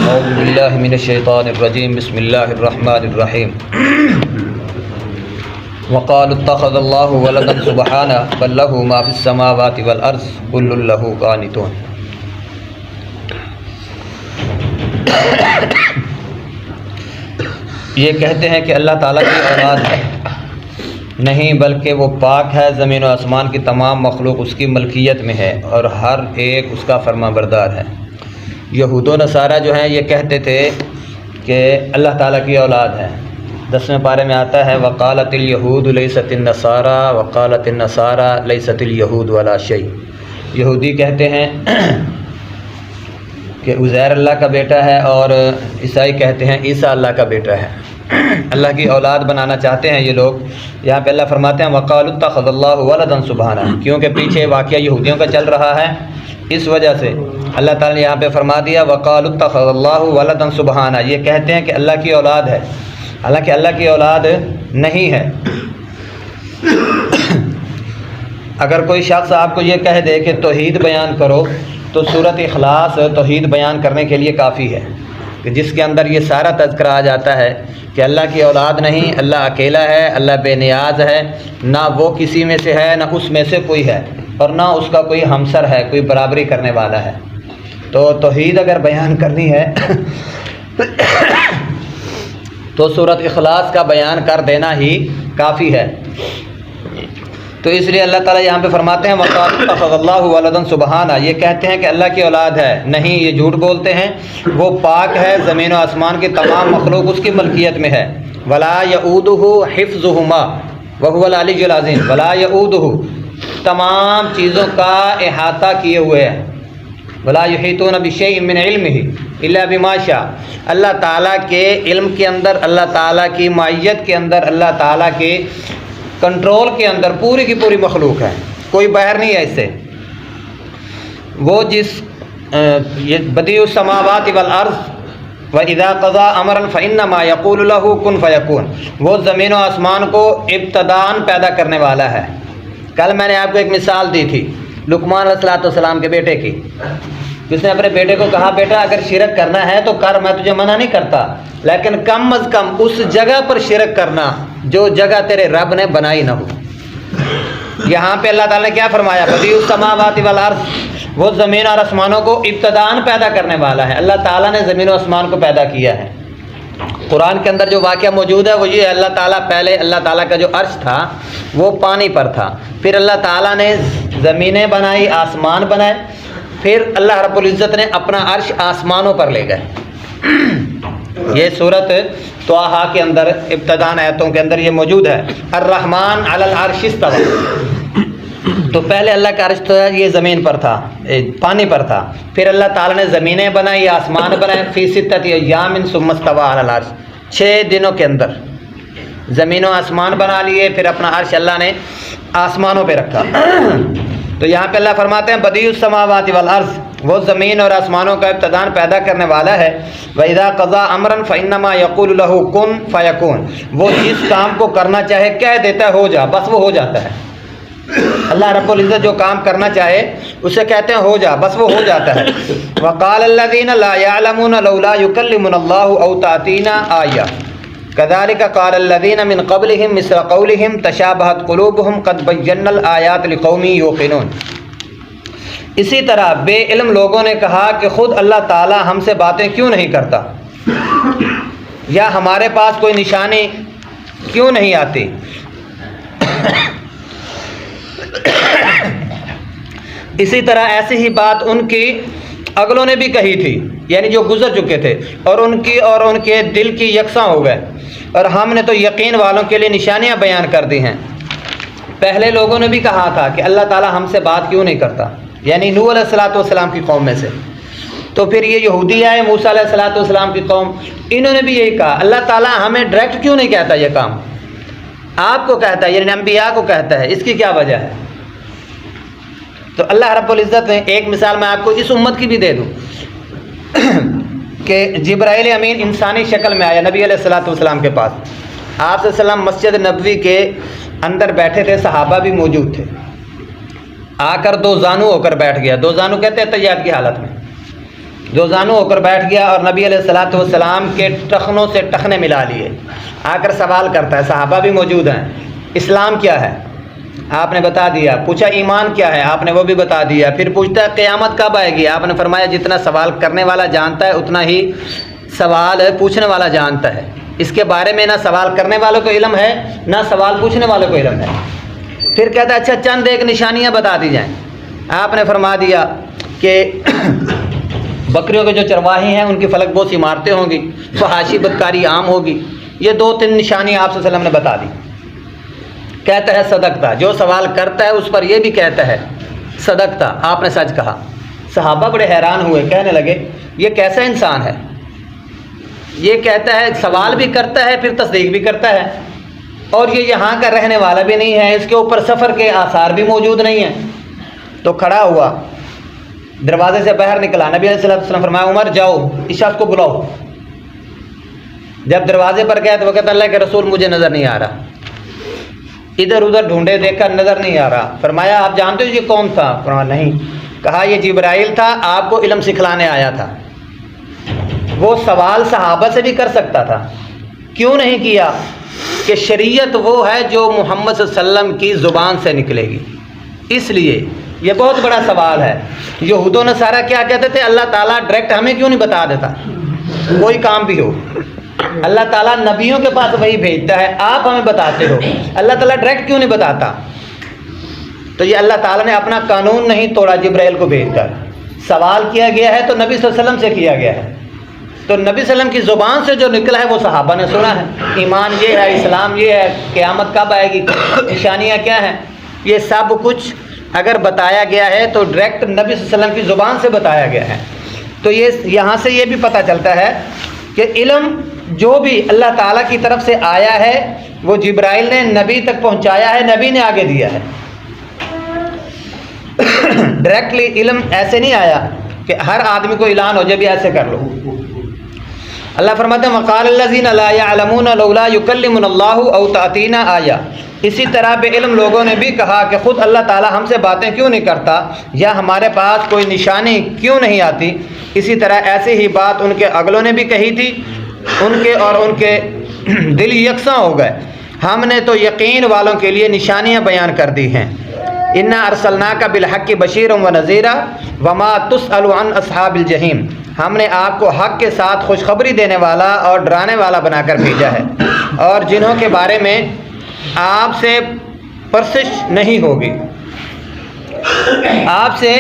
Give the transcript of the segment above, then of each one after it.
اعوذ باللہ من الشیطان الرجیم بسم اللہ الرحمن الرحیم وقالوا اتخذ اللہ ولدا سبحانہ بل لہ ما فی السماوات والارض کل لہ قانتون۔ یہ کہتے ہیں کہ اللہ تعالیٰ کی اولاد ہے، نہیں بلکہ وہ پاک ہے، زمین و آسمان کی تمام مخلوق اس کی ملکیت میں ہے اور ہر ایک اس کا فرما بردار ہے۔ یہود و نصارہ جو ہیں یہ کہتے تھے کہ اللہ تعالیٰ کی اولاد ہے۔ 10ویں پارے میں آتا ہے وقالت الیہود لیست النصارى وقالت النصارى لیست الیہود ولا شیء۔ یہودی کہتے ہیں کہ عزیر اللہ کا بیٹا ہے اور عیسائی کہتے ہیں عیسیٰ اللہ کا بیٹا ہے۔ اللہ کی اولاد بنانا چاہتے ہیں یہ لوگ۔ یہاں پہ اللہ فرماتے ہیں وقالوا اتخذ اللہ ولدا سبحانہ، کیونکہ پیچھے واقعہ یہودیوں کا چل رہا ہے، اس وجہ سے اللہ تعالیٰ نے یہاں پہ فرما دیا وقالوا اتخذ اللہ ولدا سبحانہ۔ یہ کہتے ہیں کہ اللہ کی اولاد ہے، حالانکہ اللہ کی اولاد نہیں ہے۔ اگر کوئی شخص آپ کو یہ کہہ دے کہ توحید بیان کرو تو سورۃ اخلاص توحید بیان کرنے کے لیے کافی ہے، کہ جس کے اندر یہ سارا تذکرہ آ جاتا ہے کہ اللہ کی اولاد نہیں، اللہ اکیلا ہے، اللہ بے نیاز ہے، نہ وہ کسی میں سے ہے نہ اس میں سے کوئی ہے، اور نہ اس کا کوئی ہمسر ہے، کوئی برابری کرنے والا ہے۔ تو توحید اگر بیان کرنی ہے تو سورۃ اخلاص کا بیان کر دینا ہی کافی ہے۔ تو اس لیے اللہ تعالیٰ یہاں پہ فرماتے ہیں وقالوا اتخذ اللہ ولدا سبحانہ، یہ کہتے ہیں کہ اللہ کی اولاد ہے، نہیں، یہ جھوٹ بولتے ہیں، وہ پاک ہے، زمین و آسمان کی تمام مخلوق اس کی ملکیت میں ہے۔ ولا یؤودہ حفظہما وہو العلی العظیم، ولا یؤودہ، تمام چیزوں کا احاطہ کیے ہوئے ہے۔ ولا یحیطون بشیء من علمہ الا بما شاء، اللہ تعالیٰ کے علم کے اندر، اللہ تعالیٰ کی معیت کے اندر، اللہ تعالیٰ کے کنٹرول کے اندر پوری کی پوری مخلوق ہے، کوئی باہر نہیں ہے اس سے۔ وہ جس بدیع السماوات والارض واذا قضى امرا فانما يقول له كن فيكون، وہ زمین و آسمان کو ابتداءً پیدا کرنے والا ہے۔ کل میں نے آپ کو ایک مثال دی تھی لقمان علیہ السلام کے بیٹے کی، جس نے اپنے بیٹے کو کہا بیٹا اگر شرک کرنا ہے تو کر، میں تجھے منع نہیں کرتا، لیکن کم از کم اس جگہ پر شرک کرنا جو جگہ تیرے رب نے بنائی نہ ہو۔ یہاں پہ اللہ تعالیٰ نے کیا فرمایا بدیع السماوات والارض، وہ زمین اور آسمانوں کو ابتداءً پیدا کرنے والا ہے۔ اللہ تعالیٰ نے زمین و آسمان کو پیدا کیا ہے۔ قرآن کے اندر جو واقعہ موجود ہے وہ یہ ہے، اللہ تعالیٰ پہلے اللہ تعالیٰ کا جو عرش تھا وہ پانی پر تھا، پھر اللہ تعالیٰ نے زمینیں بنائی، آسمان بنائے، پھر اللہ رب العزت نے اپنا عرش آسمانوں پر لے گئے۔ یہ سورۃ طٰہٰ کے اندر ابتداء آیتوں کے اندر یہ موجود ہے، الرحمن علی العرش استویٰ۔ تو پہلے اللہ کا عرش تو یہ زمین پر تھا، پانی پر تھا، پھر اللہ تعالیٰ نے زمینیں بنائی، آسمان بنائے، فی ستۃ ایام ثم استویٰ علی العرش، 6 دنوں کے اندر زمین و آسمان بنا لیے، پھر اپنا عرش اللہ نے آسمانوں پہ رکھا۔ تو یہاں پہ اللہ فرماتے ہیں بدیع السماوات والارض، وہ زمین اور آسمانوں کا ابتداء پیدا کرنے والا ہے۔ وَإِذَا قَضَىٰ أَمْرًا فَإِنَّمَا يَقُولُ لَهُ كُن فَيَكُونُ، وہ جس کام کو کرنا چاہے کہہ دیتا ہے ہو جا، بس وہ ہو جاتا ہے۔ اللہ رب العزت جو کام کرنا چاہے اسے کہتے ہیں ہو جا، بس وہ ہو جاتا ہے۔ وَقَالَ الَّذِينَ لَا يَعْلَمُونَ لَوْلَا يُكَلِّمُنَا اللَّهُ أَوْ تَأْتِينَا آیَةٌ كَذَلِكَ قَالَ الَّذِينَ مِن قَبْلِهِم مِثْلَ قَوْلِهِمْ تَشَابَهَتْ قُلُوبُهُمْ قَدْ بَيَّنَّا الْآيَاتِ لِقَوْمٍ يُوقِنُونَ۔ اسی طرح بے علم لوگوں نے کہا کہ خود اللہ تعالیٰ ہم سے باتیں کیوں نہیں کرتا، یا ہمارے پاس کوئی نشانی کیوں نہیں آتی۔ اسی طرح ایسی ہی بات ان کی اگلوں نے بھی کہی تھی، یعنی جو گزر چکے تھے، اور ان کے دل کی یکساں ہو گئے، اور ہم نے تو یقین والوں کے لیے نشانیاں بیان کر دی ہیں۔ پہلے لوگوں نے بھی کہا تھا کہ اللہ تعالیٰ ہم سے بات کیوں نہیں کرتا، یعنی نوح علیہ السلام کی قوم میں سے۔ تو پھر یہ یہودی آئے، موسیٰ علیہ السلام کی قوم، انہوں نے بھی یہی کہا اللہ تعالیٰ ہمیں ڈائریکٹ کیوں نہیں کہتا، یہ کام آپ کو کہتا ہے، یعنی انبیاء کو کہتا ہے، اس کی کیا وجہ ہے۔ تو اللہ رب العزت نے ایک مثال میں آپ کو اس امت کی بھی دے دوں کہ جبرائیل امین انسانی شکل میں آیا نبی علیہ السلام کے پاس، آپ صلی اللہ علیہ وسلم مسجد نبوی کے اندر بیٹھے تھے، صحابہ بھی موجود تھے، آ کر 2 زانو ہو کر بیٹھ گیا۔ 2 زانو کہتے ہیں تحیات کی حالت میں، دو زانو ہو کر بیٹھ گیا اور نبی علیہ الصلوۃ والسلام کے ٹخنوں سے ٹخنے ملا لیے، آ کر سوال کرتا ہے، صحابہ بھی موجود ہیں، اسلام کیا ہے؟ آپ نے بتا دیا۔ پوچھا ایمان کیا ہے؟ آپ نے وہ بھی بتا دیا۔ پھر پوچھتا ہے قیامت کب آئے گی؟ آپ نے فرمایا جتنا سوال کرنے والا جانتا ہے اتنا ہی سوال پوچھنے والا جانتا ہے۔ اس کے بارے میں نہ سوال کرنے والوں کو علم ہے نہ سوال پوچھنے والوں کو علم ہے۔ پھر کہتا ہے اچھا چند ایک نشانیاں بتا دی جائیں۔ آپ نے فرما دیا کہ بکریوں کے جو چرواہی ہیں ان کی فلک بوس عمارتیں ہوں گی، فحاشی بدکاری عام ہوگی۔ یہ 2-3 نشانیاں آپ صلی اللہ علیہ وسلم نے بتا دی۔ کہتا ہے صدقتا، جو سوال کرتا ہے اس پر یہ بھی کہتا ہے صدقتا، آپ نے سچ کہا۔ صحابہ بڑے حیران ہوئے، کہنے لگے یہ کیسا انسان ہے؟ یہ کہتا ہے سوال بھی کرتا ہے پھر تصدیق بھی کرتا ہے، اور یہ یہاں کا رہنے والا بھی نہیں ہے، اس کے اوپر سفر کے آثار بھی موجود نہیں ہیں۔ تو کھڑا ہوا، دروازے سے باہر نکلا، نبی علیہ الصلوۃ والسلام فرمایا عمر جاؤ اس شخص کو بلاؤ۔ جب دروازے پر گیا تو وہ کہتا اللہ کے رسول مجھے نظر نہیں آ رہا، ادھر ادھر ڈھونڈے دیکھا نظر نہیں آ رہا۔ فرمایا آپ جانتے ہو یہ کون تھا؟ فرمایا نہیں۔ کہا یہ جبرائیل تھا، آپ کو علم سکھلانے آیا تھا۔ وہ سوال صحابہ سے بھی کر سکتا تھا، کیوں نہیں کیا؟ کہ شریعت وہ ہے جو محمد صلی اللہ علیہ وسلم کی زبان سے نکلے گی، اس لیے یہ بہت بڑا سوال ہے۔ یہود و نصارہ کیا کہتے تھے؟ اللہ تعالیٰ ڈائریکٹ ہمیں کیوں نہیں بتا دیتا؟ کوئی کام بھی ہو اللہ تعالیٰ نبیوں کے پاس وہی بھیجتا ہے، آپ ہمیں بتاتے ہو، اللہ تعالیٰ ڈائریکٹ کیوں نہیں بتاتا؟ تو یہ اللہ تعالیٰ نے اپنا قانون نہیں توڑا جبرائیل کو بھیج کر۔ سوال کیا گیا ہے تو نبی صلی اللہ علیہ وسلم سے کیا گیا ہے، تو نبی صلی اللہ علیہ وسلم کی زبان سے جو نکلا ہے وہ صحابہ نے سنا ہے۔ ایمان یہ ہے، اسلام یہ ہے، قیامت کب آئے گی، نشانیاں کیا ہیں، یہ سب کچھ اگر بتایا گیا ہے تو ڈائریکٹ نبی صلی اللہ علیہ وسلم کی زبان سے بتایا گیا ہے۔ تو یہ یہاں سے یہ بھی پتہ چلتا ہے کہ علم جو بھی اللہ تعالیٰ کی طرف سے آیا ہے وہ جبرائیل نے نبی تک پہنچایا ہے، نبی نے آگے دیا ہے۔ ڈائریکٹلی علم ایسے نہیں آیا کہ ہر آدمی کو اعلان ہو جائے بھی ایسے کر لو۔ اللہ فرماتے ہیں وقال الذین لا یعلمون لولا یکلمنا اللہ او تأتینا آیہ۔ اسی طرح بے علم لوگوں نے بھی کہا کہ خود اللہ تعالیٰ ہم سے باتیں کیوں نہیں کرتا، یا ہمارے پاس کوئی نشانی کیوں نہیں آتی۔ اسی طرح ایسی ہی بات ان کے اگلوں نے بھی کہی تھی، ان کے اور ان کے دل یکساں ہو گئے۔ ہم نے تو یقین والوں کے لیے نشانیاں بیان کر دی ہیں۔ انا ارسلناک بالحق بشیرا ونذیرا وما تسأل عن اصحاب الجحیم۔ ہم نے آپ کو حق کے ساتھ خوشخبری دینے والا اور ڈرانے والا بنا کر بھیجا ہے، اور جنہوں کے بارے میں آپ سے پرسش نہیں ہوگی۔ آپ سے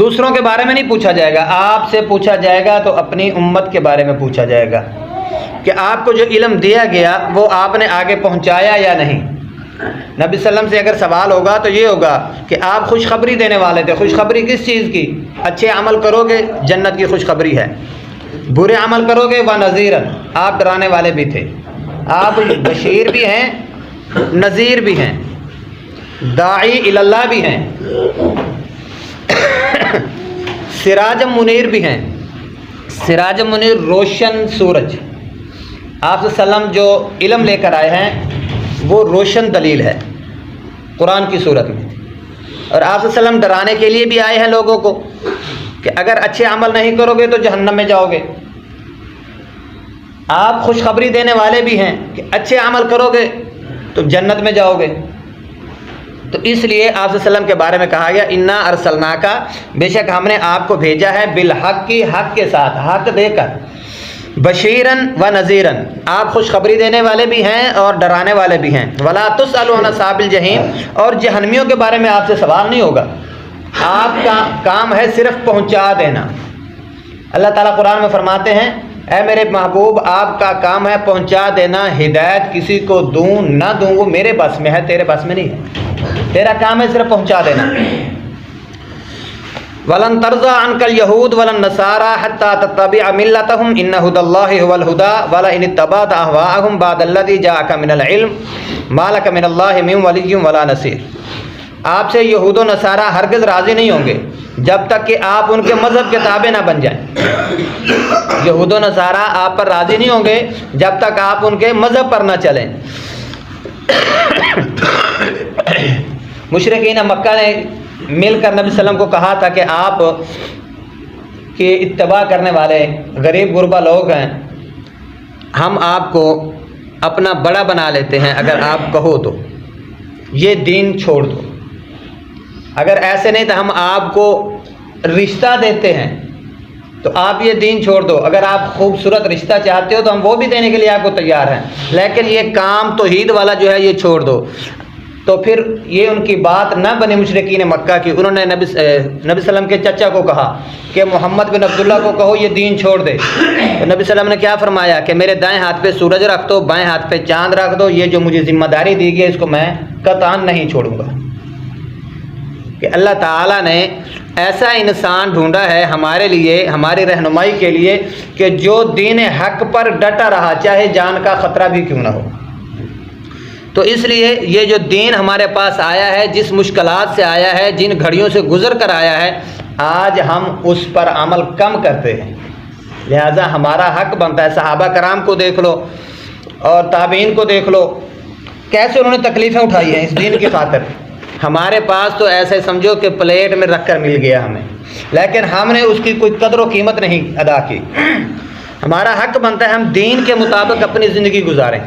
دوسروں کے بارے میں نہیں پوچھا جائے گا، آپ سے پوچھا جائے گا تو اپنی امت کے بارے میں پوچھا جائے گا کہ آپ کو جو علم دیا گیا وہ آپ نے آگے پہنچایا یا نہیں۔ نبی صلی اللہ علیہ وسلم سے اگر سوال ہوگا تو یہ ہوگا کہ آپ خوشخبری دینے والے تھے، خوشخبری کس چیز کی؟ اچھے عمل کرو گے جنت کی خوشخبری ہے، برے عمل کرو گے وَنَذِيرًا، آپ ڈرانے والے بھی تھے، آپ بشیر بھی ہیں نذیر بھی ہیں، داعی الی اللہ بھی ہیں، سراج منیر بھی ہیں۔ سراج منیر روشن سورج، آپ صلی اللہ علیہ وسلم جو علم لے کر آئے ہیں وہ روشن دلیل ہے قرآن کی صورت میں، اور آپ صلی اللہ علیہ وسلم ڈرانے کے لیے بھی آئے ہیں لوگوں کو کہ اگر اچھے عمل نہیں کرو گے تو جہنم میں جاؤ گے۔ آپ خوشخبری دینے والے بھی ہیں کہ اچھے عمل کرو گے تو جنت میں جاؤ گے۔ تو اس لیے آپ صلی اللہ علیہ وسلم کے بارے میں کہا گیا انا ارسلناک، بے شک ہم نے آپ کو بھیجا ہے بالحق کی، حق کے ساتھ، حق دے کر، بشیرن و نذیرن، آپ خوشخبری دینے والے بھی ہیں اور ڈرانے والے بھی ہیں۔ ولا تسأل عن اصحاب الجحیم، اور جہنمیوں کے بارے میں آپ سے سوال نہیں ہوگا، آپ کا کام ہے صرف پہنچا دینا۔ اللہ تعالیٰ قرآن میں فرماتے ہیں اے میرے محبوب آپ کا کام ہے پہنچا دینا، ہدایت کسی کو دوں نہ دوں وہ میرے بس میں ہے، تیرے بس میں نہیں ہے، تیرا کام ہے صرف پہنچا دینا۔ وَلَن تَرْضَىٰ عَنْكَ الْيَهُودُ وَلَا النَّصَارَىٰ حَتَّىٰ تَتَّبِعَ مِلَّتَهُمْ إِنَّ هُدَى اللَّهِ هُوَ الْهُدَىٰ وَلَئِنِ اتَّبَعْتَ أَهْوَاءَهُمْ بَعْدَ الَّذِي جَاءَكَ مِنَ الْعِلْمِ مَا لَكَ مِنَ اللَّهِ مِن وَلِيٍّ وَلَا نَصِيرٍ۔ آپ سے یہود و نصارہ ہرگز راضی نہیں ہوں گے جب تک کہ آپ ان کے مذہب کے تابع نہ بن جائیں۔ یہود و نصارہ آپ پر راضی نہیں ہوں گے جب تک آپ ان کے مذہب پر نہ چلیں۔ مشرکین مکہ نے مل کر نبی صلی اللہ علیہ وسلم کو کہا تھا کہ آپ کہ اتباع کرنے والے غریب غربا لوگ ہیں، ہم آپ کو اپنا بڑا بنا لیتے ہیں اگر آپ کہو تو یہ دین چھوڑ دو، اگر ایسے نہیں تو ہم آپ کو رشتہ دیتے ہیں تو آپ یہ دین چھوڑ دو، اگر آپ خوبصورت رشتہ چاہتے ہو تو ہم وہ بھی دینے کے لیے آپ کو تیار ہیں، لیکن یہ کام توحید والا جو ہے یہ چھوڑ دو۔ تو پھر یہ ان کی بات نہ بنی مشرکین مکہ کی، انہوں نے نبی صلی اللہ علیہ وسلم کے چچا کو کہا کہ محمد بن عبداللہ کو کہو یہ دین چھوڑ دے، تو نبی صلی اللہ علیہ وسلم نے کیا فرمایا کہ میرے دائیں ہاتھ پہ سورج رکھ دو، بائیں ہاتھ پہ چاند رکھ دو، یہ جو مجھے ذمہ داری دی گئی ہے اس کو میں قطعاً نہیں چھوڑوں گا۔ کہ اللہ تعالیٰ نے ایسا انسان ڈھونڈا ہے ہمارے لیے، ہماری رہنمائی کے لیے، کہ جو دین حق پر ڈٹا رہا چاہے جان کا خطرہ بھی کیوں نہ ہو۔ تو اس لیے یہ جو دین ہمارے پاس آیا ہے، جس مشکلات سے آیا ہے، جن گھڑیوں سے گزر کر آیا ہے، آج ہم اس پر عمل کم کرتے ہیں، لہذا ہمارا حق بنتا ہے۔ صحابہ کرام کو دیکھ لو اور تابعین کو دیکھ لو، کیسے انہوں نے تکلیفیں اٹھائی ہیں اس دین کی خاطر۔ ہمارے پاس تو ایسے سمجھو کہ پلیٹ میں رکھ کر مل گیا ہمیں، لیکن ہم نے اس کی کوئی قدر و قیمت نہیں ادا کی۔ ہمارا حق بنتا ہے ہم دین کے مطابق اپنی زندگی گزاریں،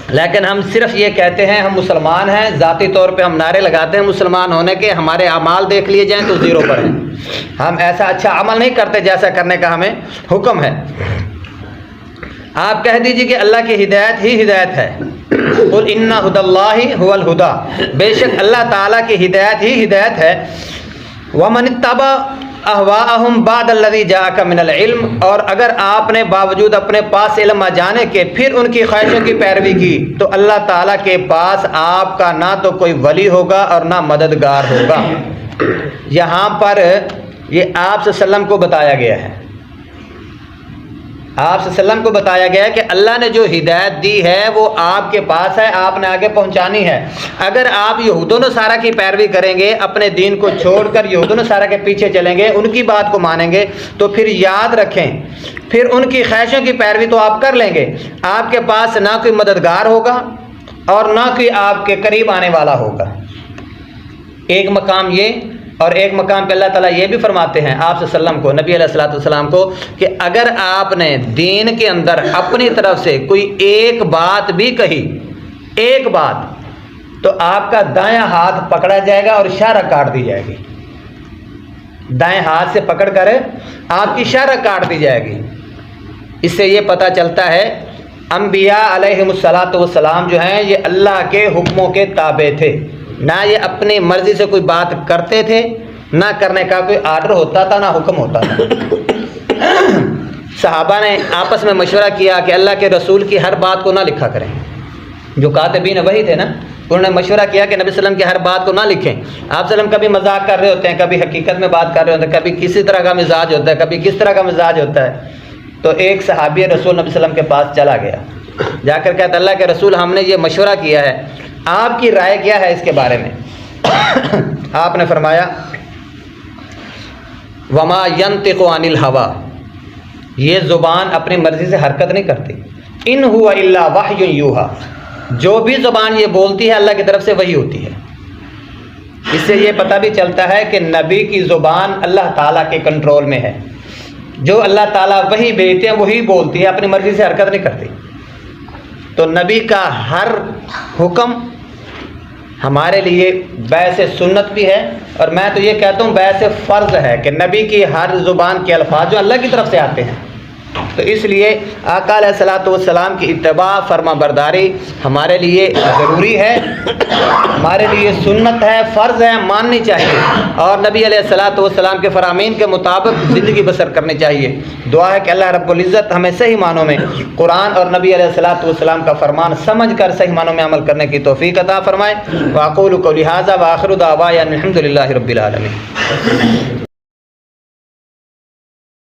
لیکن ہم صرف یہ کہتے ہیں ہم مسلمان ہیں، ذاتی طور پہ ہم نعرے لگاتے ہیں مسلمان ہونے کے، ہمارے اعمال دیکھ لیے جائیں تو زیرو پر ہیں، ہم ایسا اچھا عمل نہیں کرتے جیسا کرنے کا ہمیں حکم ہے۔ آپ کہہ دیجیے کہ اللہ کی ہدایت ہی ہدایت ہے، قل ان ھدی اللہ ھو الھدی، بے شک اللہ تعالیٰ کی ہدایت ہی ہدایت ہے۔ ومن اتبع اہواءہم بعد الذی جاءک من العلم، اور اگر آپ نے باوجود اپنے پاس علم آ جانے کے پھر ان کی خواہشوں کی پیروی کی تو اللہ تعالیٰ کے پاس آپ کا نہ تو کوئی ولی ہوگا اور نہ مددگار ہوگا۔ یہاں پر یہ آپ صلی اللہ علیہ وسلم کو بتایا گیا ہے، آپ صلی اللہ علیہ وسلم کو بتایا گیا ہے کہ اللہ نے جو ہدایت دی ہے وہ آپ کے پاس ہے، آپ نے آگے پہنچانی ہے۔ اگر آپ یہود و نصارہ کی پیروی کریں گے، اپنے دین کو چھوڑ کر یہود و نصارہ کے پیچھے چلیں گے، ان کی بات کو مانیں گے، تو پھر یاد رکھیں پھر ان کی خواہشوں کی پیروی تو آپ کر لیں گے، آپ کے پاس نہ کوئی مددگار ہوگا اور نہ کوئی آپ کے قریب آنے والا ہوگا۔ ایک مقام یہ، اور ایک مقام پہ اللہ تعالیٰ یہ بھی فرماتے ہیں آپ صلی اللہ علیہ وسلم کو، نبی علیہ الصلوۃ والسلام کو، کہ اگر آپ نے دین کے اندر اپنی طرف سے کوئی ایک بات بھی کہی، ایک بات، تو آپ کا دایاں ہاتھ پکڑا جائے گا اور شارہ کاٹ دی جائے گی۔ دائیں ہاتھ سے پکڑ کر آپ کی شارہ کاٹ دی جائے گی۔ اس سے یہ پتہ چلتا ہے انبیاء علیہم الصلوۃ والسلام جو ہیں یہ اللہ کے حکموں کے تابع تھے، نہ یہ اپنی مرضی سے کوئی بات کرتے تھے، نہ کرنے کا کوئی آرڈر ہوتا تھا، نہ حکم ہوتا تھا۔ صحابہ نے آپس میں مشورہ کیا کہ اللہ کے رسول کی ہر بات کو نہ لکھا کریں، جو کاتبین وہی تھے نا، انہوں نے مشورہ کیا کہ نبی صلی اللہ علیہ وسلم کی ہر بات کو نہ لکھیں۔ آپ صلی اللہ علیہ وسلم کبھی مذاق کر رہے ہوتے ہیں، کبھی حقیقت میں بات کر رہے ہوتے ہیں، کبھی کسی طرح کا مزاج ہوتا ہے، کبھی کس طرح کا مزاج ہوتا ہے۔ تو ایک صحابی رسول نبی صلی اللہ علیہ وسلم کے پاس چلا گیا، جا کر کہتا اللہ کے رسول ہم نے یہ مشورہ کیا ہے، آپ کی رائے کیا ہے اس کے بارے میں؟ آپ نے فرمایا وما ينطق عن الهوى، یہ زبان اپنی مرضی سے حرکت نہیں کرتی، ان هو الا وحی یوحى، جو بھی زبان یہ بولتی ہے اللہ کی طرف سے وہی ہوتی ہے۔ اس سے یہ پتہ بھی چلتا ہے کہ نبی کی زبان اللہ تعالیٰ کے کنٹرول میں ہے، جو اللہ تعالیٰ وہی بھیجتے ہیں وہی بولتی ہے، اپنی مرضی سے حرکت نہیں کرتی۔ تو نبی کا ہر حکم ہمارے لیے باعث سنت بھی ہے، اور میں تو یہ کہتا ہوں باعث فرض ہے کہ نبی کی ہر زبان کے الفاظ جو اللہ کی طرف سے آتے ہیں، تو اس لیے آقا علیہ الصلوۃ والسلام کی اتباع، فرما برداری ہمارے لیے ضروری ہے، ہمارے لیے سنت ہے، فرض ہے، ماننی چاہیے، اور نبی علیہ الصلوۃ والسلام کے فرامین کے مطابق زندگی بسر کرنی چاہیے۔ دعا ہے کہ اللہ رب العزت ہمیں صحیح معنوں میں قرآن اور نبی علیہ الصلوۃ والسلام کا فرمان سمجھ کر صحیح معنوں میں عمل کرنے کی توفیق عطا فرمائے۔ واقول قولی ھذا وآخر دعوانا الحمد للہ رب العالمین۔